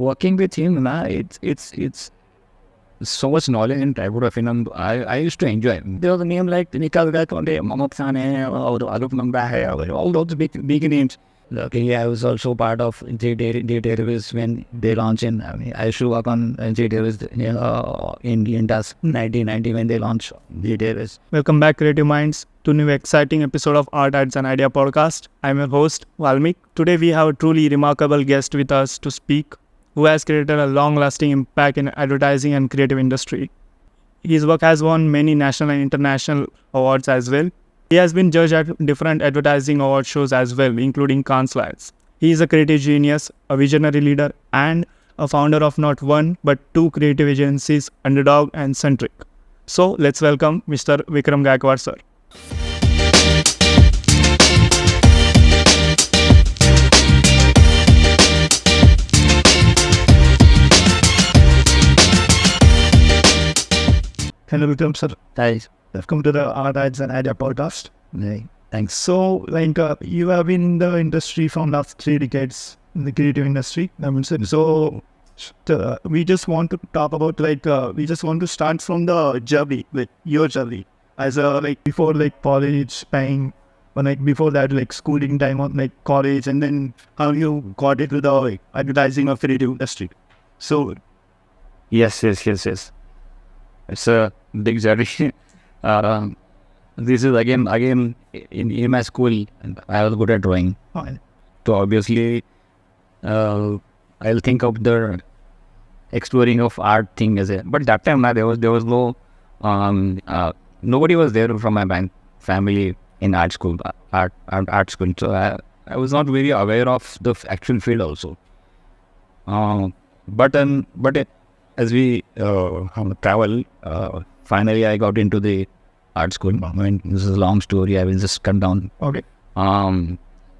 working with him, it's so much knowledge in typography, and I used to enjoy it. There was a name like Nikal Gaikwad, Mohammad Khan, or Arup Namba, all those big names. Luckily, I was also part of JDatabase when they launched I used to work on JDatabase in 1990 when they launched JDatabase. Welcome back, Creative Minds, to new exciting episode of Art, Ads and Idea Podcast. I'm your host, Valmik. Today we have a truly remarkable guest with us to speak, who has created a long-lasting impact in advertising and creative industry. His work has won many national and international awards as well. He has been judged at different advertising award shows as well, including Cannes Lions. He is a creative genius, a visionary leader, and a founder of not one but two creative agencies, Underdog and Centric. So let's welcome Mr. Vikram Gaikwad, sir. Hello, Vikram sir. Hi. Welcome to the Art, Ads and Idea Podcast. Hey, thanks. So, you have been in the industry from last 3 decades, in the creative industry. So, we just want to talk about, we just want to start from the journey, your journey. As before, college time, or before that, schooling time, or college, and then how you got into the advertising or creative industry. So, Yes. It's a big journey. This is again in my school. I was good at drawing, so obviously I'll think of the exploring of art thing as a. But that time there was no nobody was there from my family in art school. So I was not very aware of the actual field also. But as we travel, finally I got into the art school. This is a long story. I will just cut down. Okay.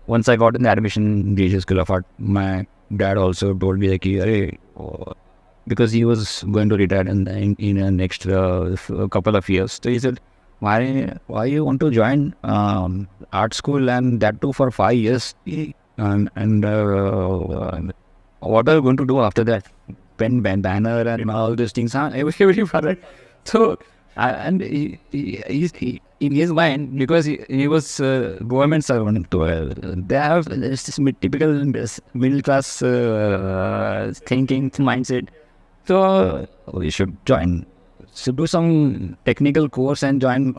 Once I got in the admission in the School of Art, my dad also told me because he was going to retire in the next couple of years. So he said, why you want to join art school, and that too for 5 years? And what are you going to do after that? Pen, banner, and all these things. So, and he in his mind, because he was government servant, they have this typical middle class thinking mindset. So we should join. So do some technical course and join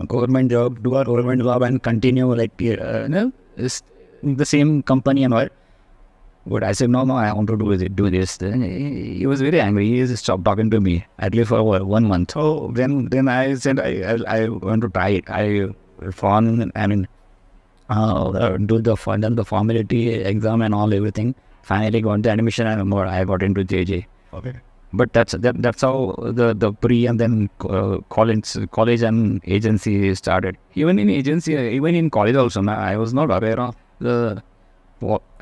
government job, do a government job, and continue it's the same company and all. But I said, no, I want to do this. Then he was very angry. He just stopped talking to me, at least for 1 month. So then I said, I want to try it. I do the formality exam and all, everything. Finally got the admission, and I got into JJ. Okay. But that's how the pre and then college and agency started. Even in college also, I was not aware of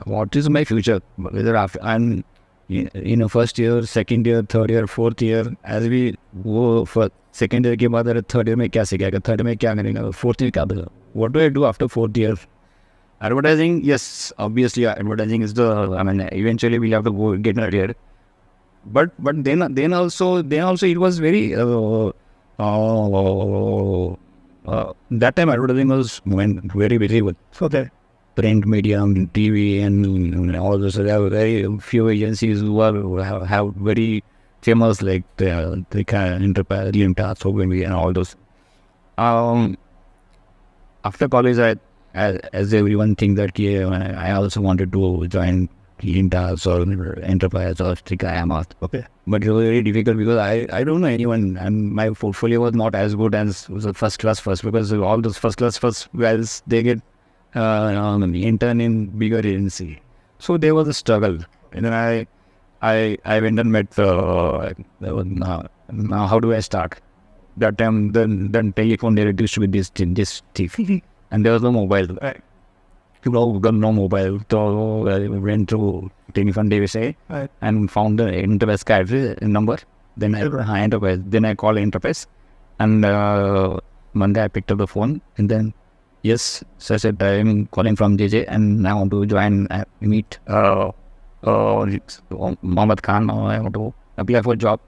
what is my future, whether I'm in first year, second year, third year, fourth year. As we go for second year के बाद third year में क्या सीखेगा, third में क्या करेगा, fourth में क्या करेगा? What do I do after fourth year? Advertising, yes, obviously advertising is eventually we'll have to go get a career. But then also it was very that time advertising was went very good. Okay. Print medium, TV, and all those. There are very few agencies who have very famous, the Enterprise, Brilliance, and all those. After college, as everyone thinks that I also wanted to join Brilliance or Enterprise or Trika. Okay. But it was very difficult because I don't know anyone, and my portfolio was not as good as the first class because all those first class guys, they get intern in bigger agency. So there was a struggle. And then I went and met now how do I start? That time then telephone there used to be this TV and there was no mobile. People got no mobile. So I went to telephone DVSA and found the Enterprise number. Then I called Enterprise, and Monday I picked up the phone, and then yes, so I said I'm calling from JJ and I want to join meet Mohammed Khan, I want to apply for a job.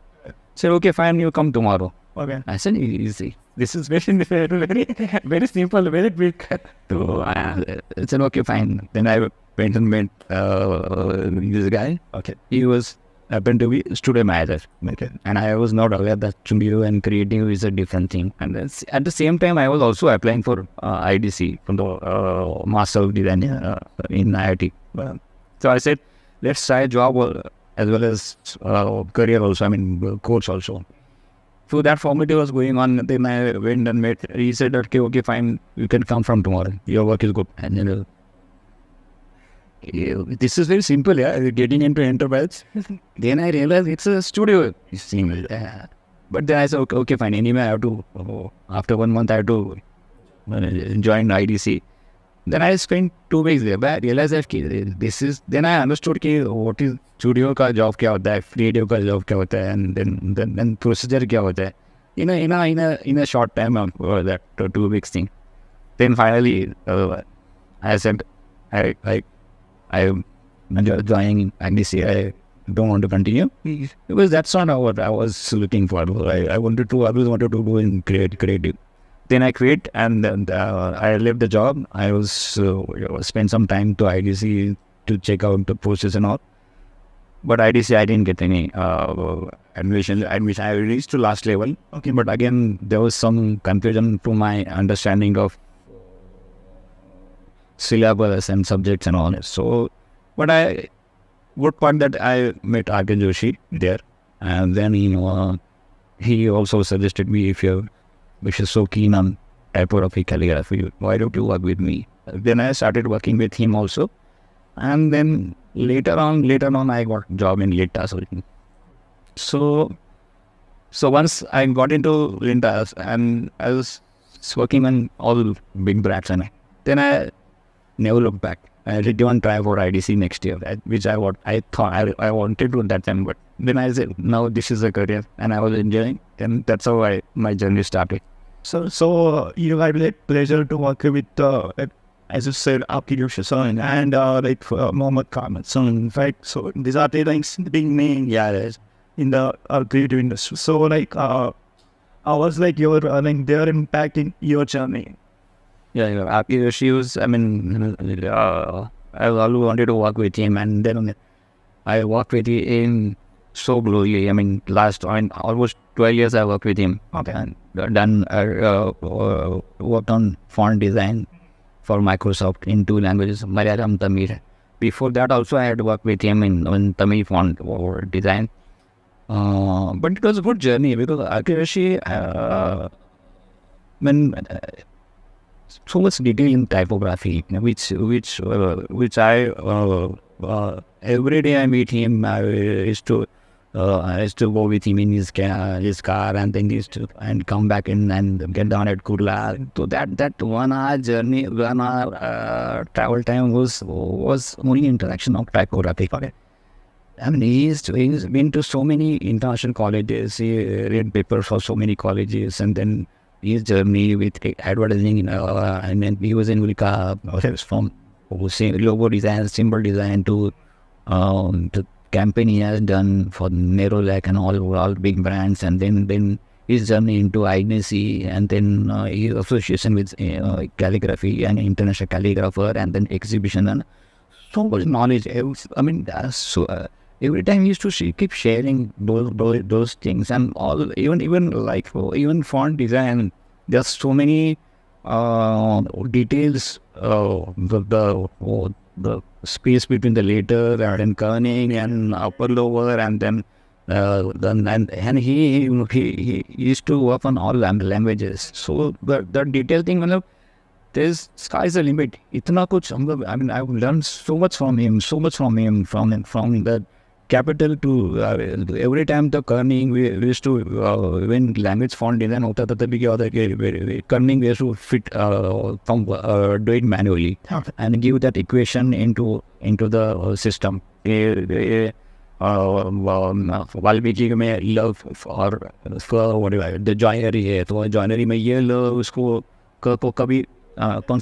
Said, okay, fine, you come tomorrow. Okay. I said, easy. This is very simple, very quick. So I said, okay, fine. Then I went and met this guy. Okay. He was happened to be studio manager. Okay. And I was not aware that studio and creative is a different thing. And at the same time, I was also applying for IDC, from the Master of Design in IIT. So I said, let's try a job as well as career also, course also. So that formality was going on. Then I went and met. He said, okay, fine, you can come from tomorrow. Your work is good. And this is very simple, getting into enterprise. Then I realized it's a studio. But then I said, okay, fine. Anyway, I have to, after 1 month, I have to join IDC. Then I spent 2 weeks there. But I realized that then I understood what is studio ka job kya hota hai, creative ka job kya hota hai, and then procedure kya hota hai. In a short time of that 2 weeks thing. Then finally, I said, I joining IDC. I don't want to continue because that's not what I was looking for. I always wanted to go in creative. Then I quit, and then I left the job. I was spent some time to IDC to check out the process and all. But IDC, I didn't get any admission. I reached to last level. Okay, but again, there was some confusion to my understanding of syllabus and subjects and all. So, but good part that I met R.K. Joshi there, and then he also suggested me, if you're so keen on typography, calligraphy, why don't you work with me? Then I started working with him also, and then later on I got a job in Lintas. So once I got into Lintas, and I was working on all big brands, and then I never looked back. I did one try for IDC next year, which I thought I wanted to at that time, but then I said, now this is a career, and I was enjoying, and that's how my journey started. So you had the pleasure to work with, as you said, R.K. Joshi and Mohammed Khan. So in fact, so these are the big names in the creative industry. So how was your their impact in your journey? She was, I always wanted to work with him, and then I worked with him so closely. Almost 12 years I worked with him. Okay. And worked on font design for Microsoft in 2 languages, Malayalam, Tamil. Before that also I had worked with him in Tamil font or design. But it was a good journey because accuracy, so much detail in typography, which I every day I meet him. I used to go with him in his car, and then and come back in and get down at Kurla. So that 1 hour journey, 1 hour travel time was only interaction of typography. Okay. He's been to so many international colleges. He read papers for so many colleges, and then his journey with advertising, and then he was in Ulka, from logo design, symbol design to the campaign he has done for Nerolac and all big brands, and then his journey into IDC, and then his association with calligraphy and international calligrapher, and then exhibition, and so much knowledge. Every time he used to keep sharing those things, and all, even font design. There's so many details. The space between the letter and kerning and upper lower, and then he used to work on all languages. So the detail thing, there's sky's the limit. Itna kuch, I've learned so much from him, from the capital to every time the kerning, we used to, when language font design hota tha, tabhi kya hota hai, kerning we used to fit do it manually and give that equation into the system. Valmiki में love और whatever the joinery है, तो joinery में ये love उसको को कभी कौन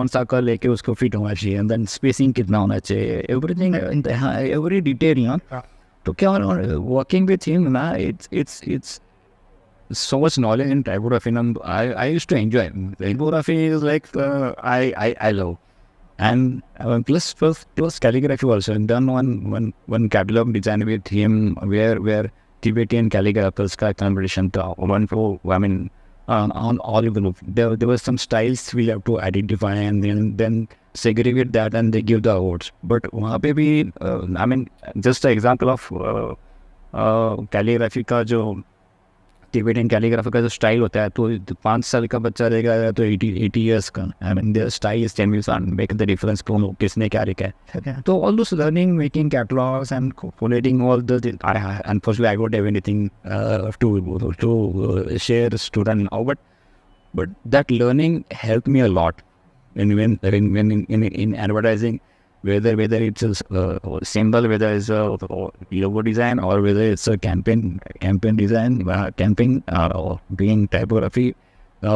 सा कर लेके उसको फिट होना चाहिए, एंड देन स्पेसिंग कितना होना चाहिए, एवरीथिंग, एवरी डिटेल, तो क्या वर्किंग विथ हिम ना, it's so much knowledge in typography, and I used to enjoy. Typography is like I love, and plus calligraphy also. And done one catalog design with him where Tibetan calligraphers ka competition to one for, I mean, on all of the group. There were some styles we have to identify, and then segregate that, and they give the awards. But वहाँ पे भी I mean, just an example of calligraphy का जो Tibetan calligraphy का जो style होता है, तो 5 साल का बच्चा रहेगा या तो 80 years का, I mean there style is 10 years and make the difference कौन किसने क्या लिखा है. तो all those learning, making catalogs and collating all the unfortunately I don't have anything to share student now, but that learning helped me a lot when in advertising, whether it's a symbol, whether it's a logo design, or whether it's a campaign design, campaign, or doing typography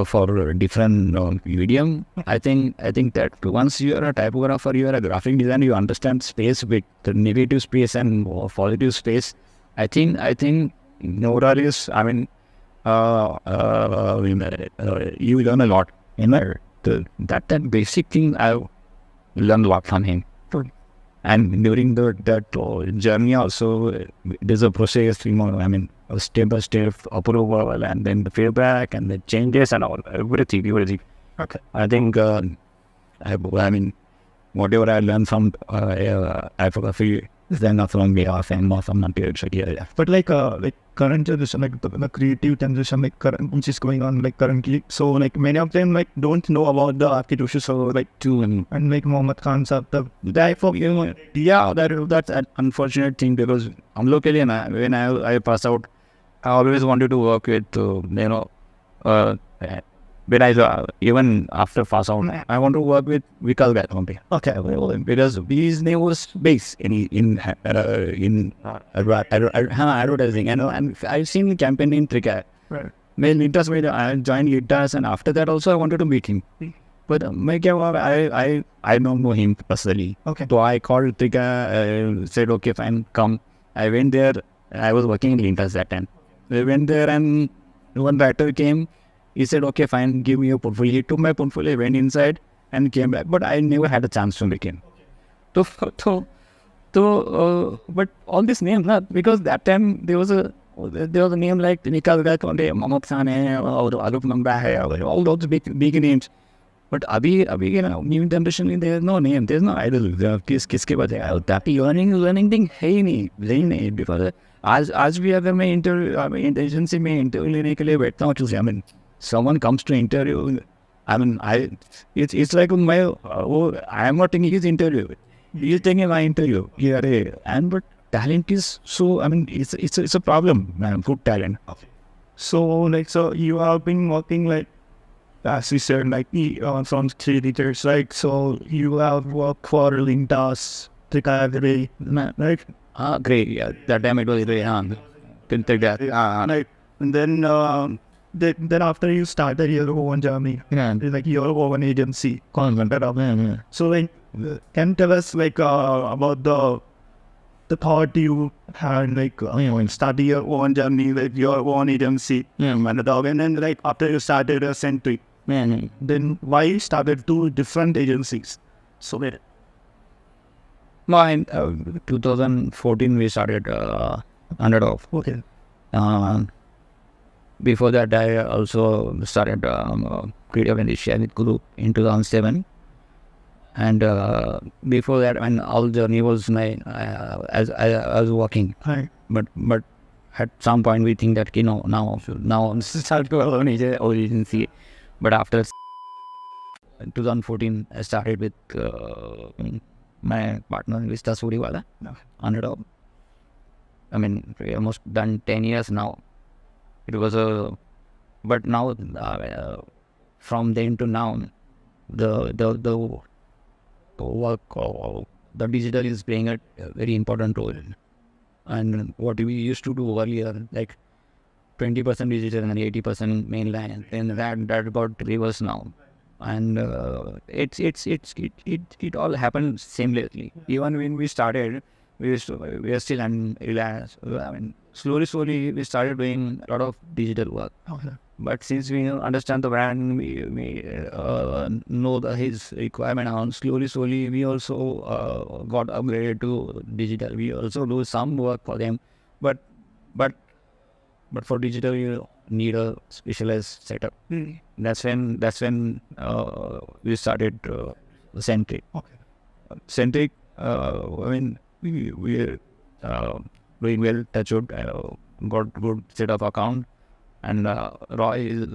for different medium. I think that once you are a typographer, you are a graphic designer, you understand space, with the negative space and positive space. I think Nora is, I mean, you learn a lot. That basic thing I learned a lot from him. And during that journey also, there's a process, I mean, a step-by-step approval, and then the feedback, and the changes, and all, everything. Okay. I think, I mean, whatever I learned from typography, then not from me, and not from materials. Yeah. But like current generation, like the creative generation, like current, which is going on like currently. So like many of them like don't know about the architecture. So like and like Mohammed Khan's the type of that's an unfortunate thing, because हम लोग के लिए ना, when I pass out, I always wanted to work with when I even after pass out, I want to work with Vikram Gaikwad. Okay, because his name was base in advertising, and I've seen campaign in Trika. right. Main interest में I joined guitars, and after that also I wanted to meet him. But मैं क्या हुआ, I don't know him personally. Okay. So I called Trika, said okay fine, come. I went there. I was working in guitars that time. We went there, and one writer came. He said, okay, fine, give me your portfolio. He took my portfolio, went inside, and came back. But I never had a chance to meet him. But all these names, because that time there was a name like Nikal Gaikwad, Mohammed Khan, or Arup Namba, or all those big names. But abhi new generation, there is no name, there is no idol. किसके बजाय that learning thing है ही नहीं, because आज भी अगर मैं interview agency में interview लेने के लिए बैठता हूँ, I mean, someone comes to interview, I mean, it's like I am not taking his interview, he is taking my interview. But talent is so, I mean, it's a problem, man. Good talent. Okay. So you have been working like, as you said, like from 3 editors, like, so you have worked for Lintas, Trika, right? Great, yeah. That time it was very hard. Didn't take that. Right. And then after you started your own journey, like your own agency, so like, can you tell us like about the thought you had, like study your own journey, like your own agency, and then like after you started a Century, then why you started 2 different agencies? So No, in 2014 we started Underdog. okay. Before that, I also started Creative Initiative Group in 2007. And before that, when all journey was as I was working. Hi. But at some point we think that now start to own agency. But after 2014, I started with my partner Vista Suriwala, Underdog. I mean, we almost done 10 years now. It was but now from then to now, the work, the digital is playing a very important role. And what we used to do earlier, like 20% digital and 80% mainline, and that got reversed now. and it all happened seamlessly. Even when we started, we are still slowly we started doing a lot of digital work. Okay. But since we understand the brand, we know his requirement, and slowly we also got upgraded to digital. We also do some work for them, but but for digital you need a specialized setup. That's when we started Centric. Okay. Centric. We doing well. Touch wood, got good set of account. And Roy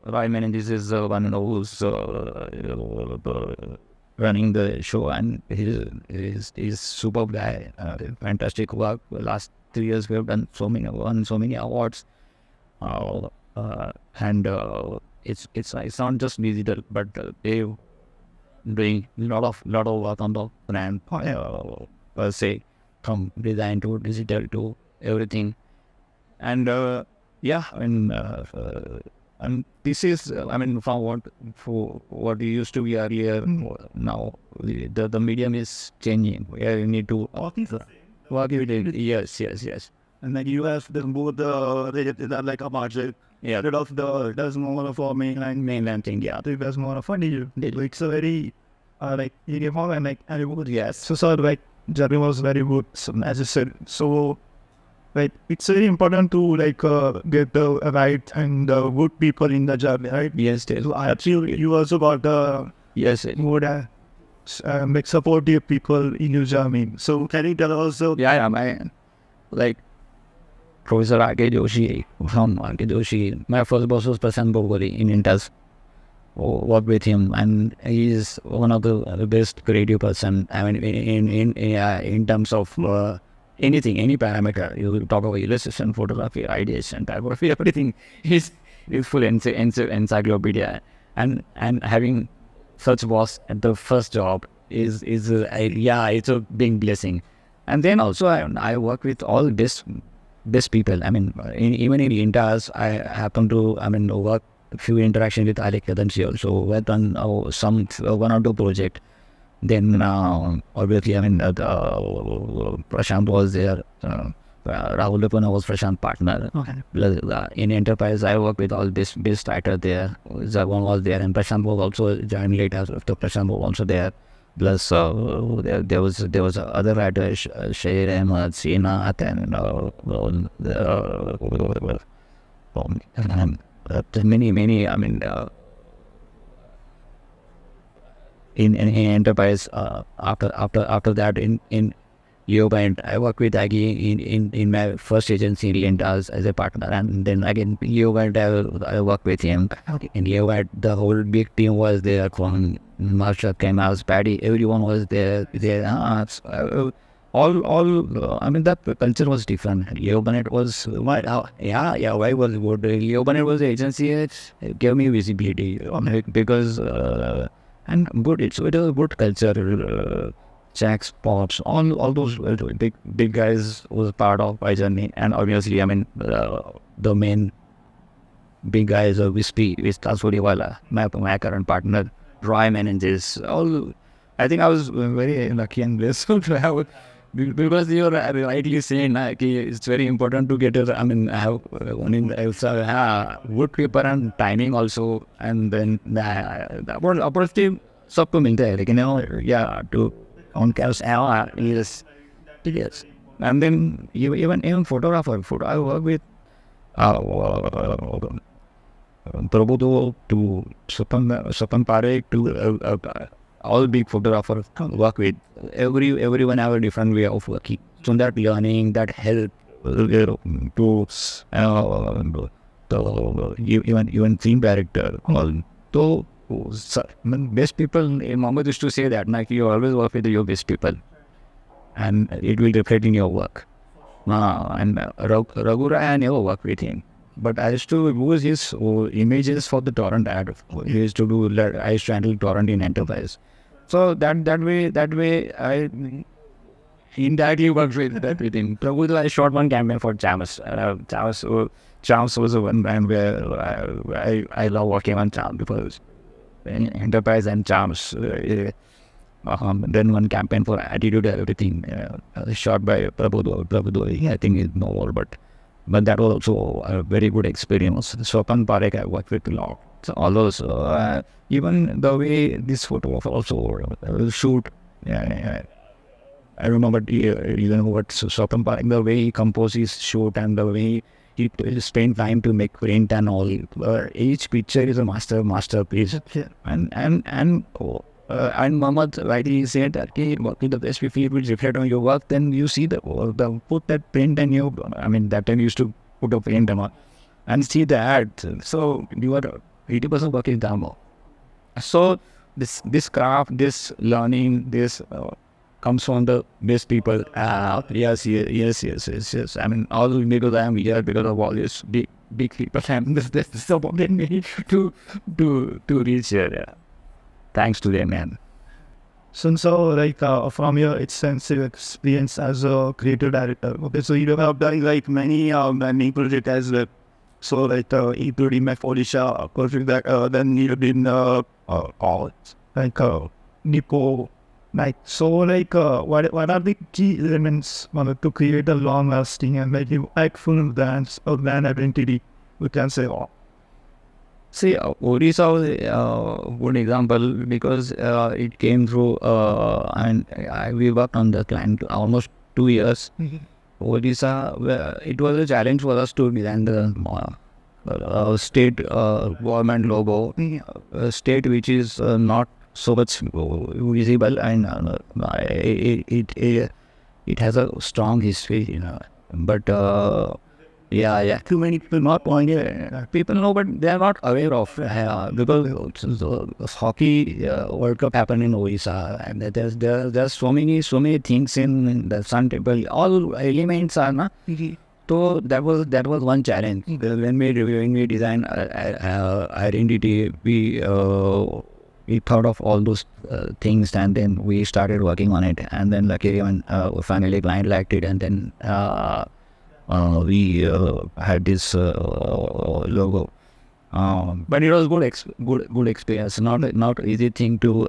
manages is one who's running the show, and he's superb guy. Fantastic work. The last 3 years we have won so many awards, and it's not just digital, but they doing lot of work on the brand per se, from design to digital to everything, and. And this is, from what it used to be earlier. Now the medium is changing. We need to work with it. Yes. And then you have the both like a margin. Yeah. Instead of does more of a Mainland thing. Yeah. it does more of a digital. It's a very uniform and good. Yes. So like journey was very good, so, as you said. So it's very important to get the right and good people in the journey, right? Yes. So I feel you also got the Yes. good supportive people in your journey. So can you tell us? Yeah. Like Professor R.K. Joshi, from R.K. Joshi. My first boss was Prashant Bogori in Intas. Work with him, and he is one of the best creative person. In terms of anything, any parameter. You will talk about illustration, photography, ideation, typography, everything. He's full encyclopedia, and having such boss at the first job is it's a big blessing. And then also I work with all best people. Even in Intas, I happen to work a few interaction with Alec Kadansi also. Worked on some one or two project. Then obviously Prashant was there. Rahul Lupana was Prashant partner. Okay. In enterprise, I work with all best writer there. Zagwan was there, and Prashant was also joined later. After Prashant was also there. Plus there was other writers, Sher Ahmed, Sinath, and many. In enterprise, after that in Leoband, I worked with Aggie in my first agency in Lentas as a partner, and then again Leoband I worked with him. In Leoband, the whole big team was there, from Marsha, Kemas, Paddy, everyone was there. All that culture was different. Leoband was why was good. Leoband was the agency, it gave me visibility, because and good. It was a good culture. Jacks, Pops, all those big guys was part of my journey. And obviously, the main big guys are Wispy, Tasuriwala, my current partner, Roy manages. I think I was very lucky and blessed to have, because you're rightly saying it's very important to get have good paper and timing also, and then the opportunity सबको मिलता है, लेकिन to on carousel is yes. And then even photographer, I work with Prabhudo to Supan Parekh to all big photographers work with. Everyone have a different way of working. So that learning, that help to even film director. So best people, Mohammed used to say that you always work with your best people, and it will reflect in your work. And Raghu, I never worked with him, but I used to use his images for the torrent ad. I used to handle torrent in enterprise. So that way I indirectly worked with him. Prabhu, I shot one campaign for Chamas. Chamas was the one brand where I love working on Chamas, because enterprise and charms. Then one campaign for attitude and everything, shot by Prabhudev. I think it's no more, but that was also a very good experience. Swapan Parekh I worked with a lot. So all those, even the way this photo was also shoot. I remember even what Swapan Parekh, the way he composed his shoot and the way he spent time to make print and all. Each picture is a masterpiece. And Mohammed rightly said that, okay, working the best if it will reflect on your work, then you see the put that print and that time you used to put a print and see the ad. So you are 80% working done. So this craft, this learning, this comes from the best people. Yes. I mean, all because I am here because of all these big people. And this supported me to reach here. Yeah. Thanks to them, man. So, from your extensive experience as a creative director, okay, so you have done like many projects as well. So, including my Odisha project, then you did Nipo. What are the key elements to create a long-lasting and impactful brand identity? We can say. See, Odisha was a good example because it came through, and we worked on the client almost 2 years. Odisha, it was a challenge for us to design the state government logo, a state which is not so much visible, and it has a strong history, but too many people not knowing it. People know, but they are not aware of because hockey World Cup happened in Odisha, and there's so many things in the Sun Temple. All elements are na. So that was one challenge. When we design identity, we thought of all those things, and then we started working on it. And then luckily, when finally client liked it, and then we had this logo. But it was good experience. Not easy thing to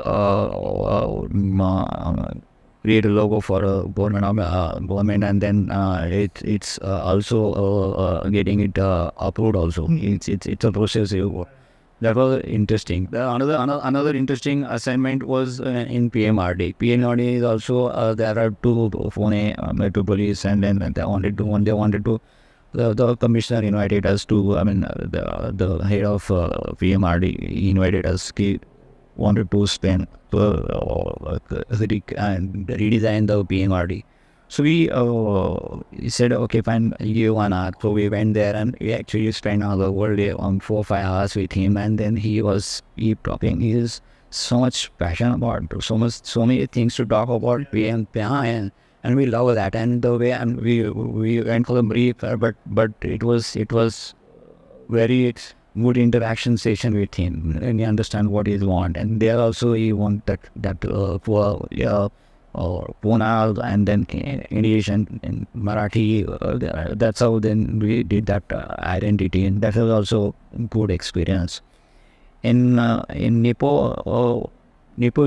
create a logo for a government, and then it's also getting it approved. Also, it's a process. That was interesting. Another interesting assignment was in PMRD. PMRD is also there are two Pune metropolis, and then they wanted to. The commissioner invited us to. The head of PMRD invited us. He wanted to spend and redesign the PMRD. So he said, okay, fine, you 1 hour. So we went there and we actually spent the whole day on 4 or 5 hours with him. And then he talking. He is so much passionate about so many things to talk about PM, and we love that. And the way we went for the brief, but it was very good interaction session with him, and he understand what he want. And there also he want that Pune, and then English and Marathi. That's how then we did that identity, and that was also good experience. In Nipo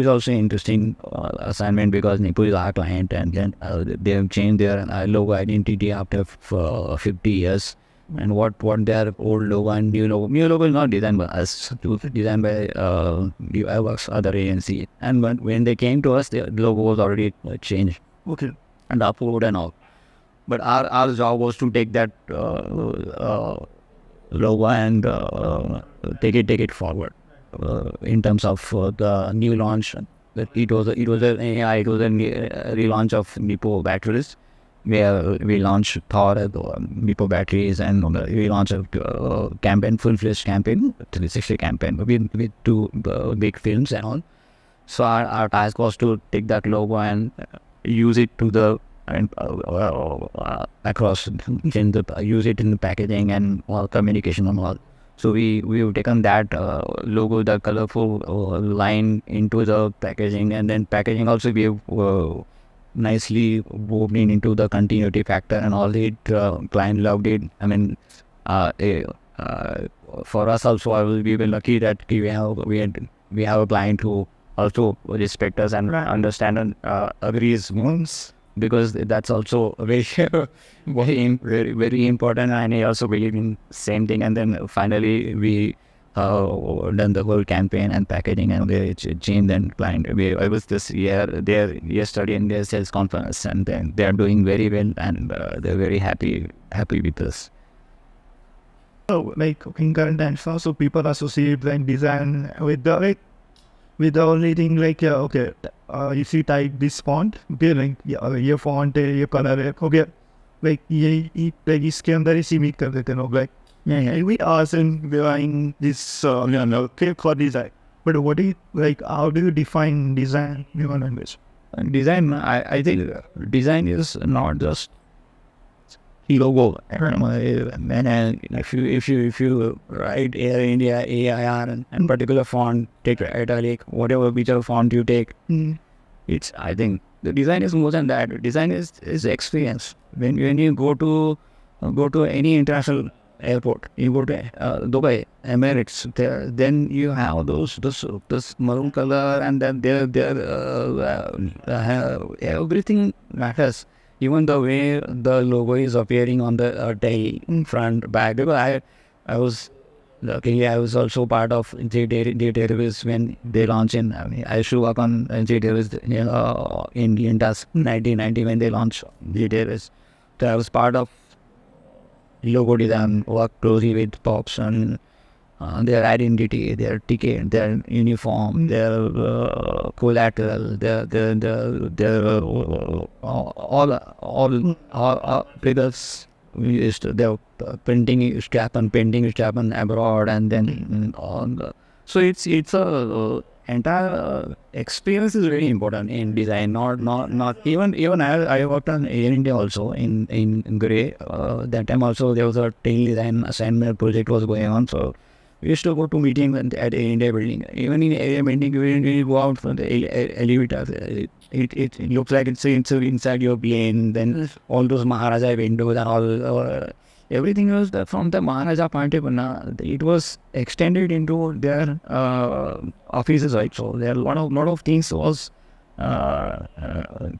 is also interesting assignment because Nipo is our client, and then they have changed their logo identity after 50 years. And what their old logo and new logo is not designed by us, it was designed by UIWorks other agency. And when they came to us, the logo was already changed, okay, and upload and all. But our job was to take that logo and take it forward in terms of the new launch. It was a relaunch of Nipo batteries, where we launched Thor Nipo batteries, and we launched a campaign, full-fledged campaign, 360 campaign with two big films and all. So our task was to take that logo and use it to the across, use it in the packaging and all communication and all. So we've taken that logo, the colorful line into the packaging, and then packaging also we've nicely woven into the continuity factor and all. It client loved it. I mean, for us also, we were lucky that we had we have a client who also respect us and understand and agrees once, because that's also very very important, and I also believe in same thing. And then finally we done the whole campaign and packaging, and they changed and client. I was this year there yesterday in their sales conference, and then they are doing very well, and they're very happy with us. So, like in current times, also people associate like design with the only thing like okay, if you type this font, okay, like your font, your color, okay, like ये like इसके अंदर ही सीमित कर देते हैं लोग, like we aren't buying this okay, for design. But what do you like? How do you define design in your language? Design, I think design is not just logo. And if you write Air India AIR and particular font, take italic, whatever whichever font you take, it's, I think the design is more than that. Design is experience. When you go to any international airport, you go to Dubai, Emirates, then you have those maroon color, and then everything matters. Even the way the logo is appearing on the tail, front, back. Because I was luckily I was also part of J-Database when they launched in. I used to work on J-Database in 1990 when they launched J-Database. So I was part of logo design, work closely with Pops and their identity, their ticket, their uniform, their collateral, their all because we used to their printing used to happen abroad, and then on the, so it's a entire experience is very important in design. Not even I worked on Air India also in Grey. That time also there was a tail design assignment project was going on, so we used to go to meetings at Air India building. Even in Air building, we go out from the elevator. It looks like it's inside your plane. Then all those Maharaja windows and all everything was from the Maharaja point of view. It was extended into their offices also. There are a lot of things was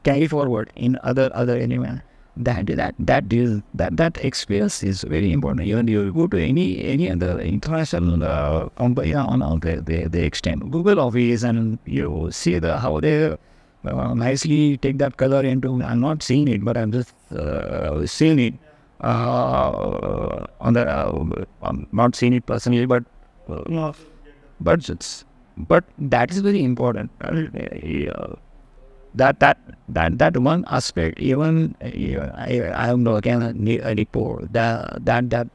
carried forward in other element. That experience is very important. Even you go to any other international company on they extend Google Office, and you see how they nicely take that color into. I'm not seeing it, but I'm just seeing it on the. I'm not seeing it personally, but that is very important. That one aspect, even I am working on a report that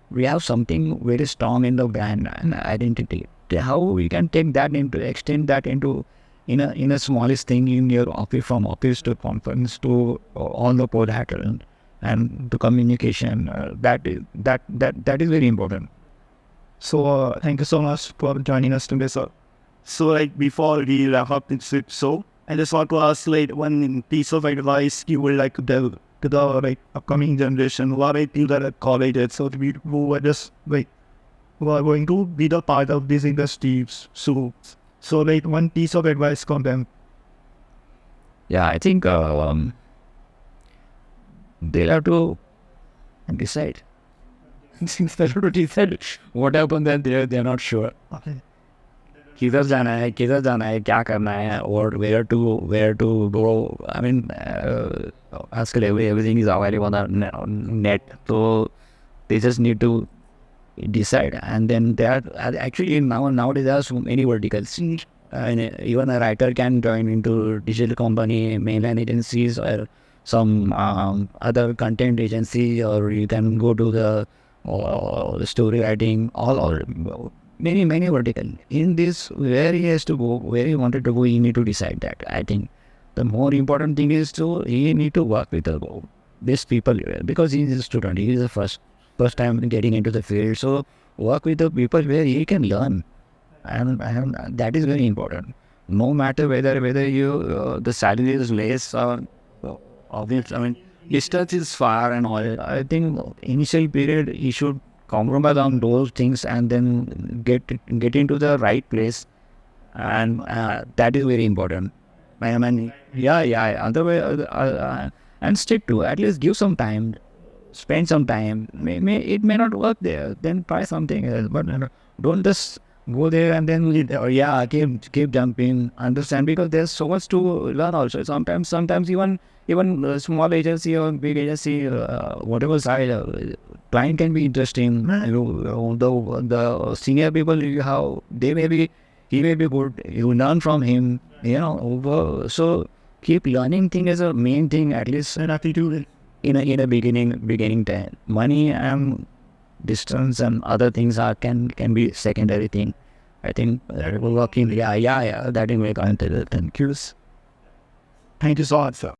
we have something very strong in the brand and identity. How we can take that extend that into in a smallest thing in your office, from office to conference to all the collateral and the communication. That is very important. So thank you so much for joining us today, sir. So like before we wrap up this episode, I just want to ask like one piece of advice you would like to tell to the like upcoming generation who are either at colleges or who are just like who are going to be the part of these industries. So like one piece of advice from them. Yeah, I think they'll have to decide. They'll have to decide what happened, that they're not sure. Okay. किधर जाना है, क्या करना है, or where to go. I mean, आजकल everything is available on net, so they just need to decide. And then there are actually nowadays there are so many verticals. And even a writer can join into digital company, mainline agencies, or some other content agency, or you can go to the story writing, all many vertical. In this, where he has to go, where he wanted to go, he need to decide that. I think the more important thing is he need to work with these people, because he is a student. He is the first time getting into the field. So work with the people where he can learn, and that is very important. No matter whether you the salary is less or obvious. I mean, distance is far and all. I think initial period he should compromise on those things, and then get into the right place, and that is very important. I mean, yeah. Otherwise, and stick to at least give some time, spend some time. It may not work there, then try something else. But don't just go there and then keep jumping. Understand, because there's so much to learn. Also, sometimes even small agency or big agency, whatever side, client can be interesting. The senior people you have, he may be good. You learn from him. So keep learning thing is a main thing, at least And attitude. in a beginning time. Money and distance and other things can be secondary thing. I think that will work in. Yeah. That is my content. Thank you. Thank you so much, sir.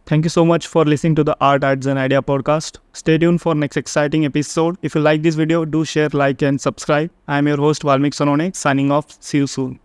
Thank you so much for listening to the Art, Ads and Idea podcast. Stay tuned for next exciting episode. If you like this video, do share, like and subscribe. I am your host Valmik Sonone signing off. See you soon.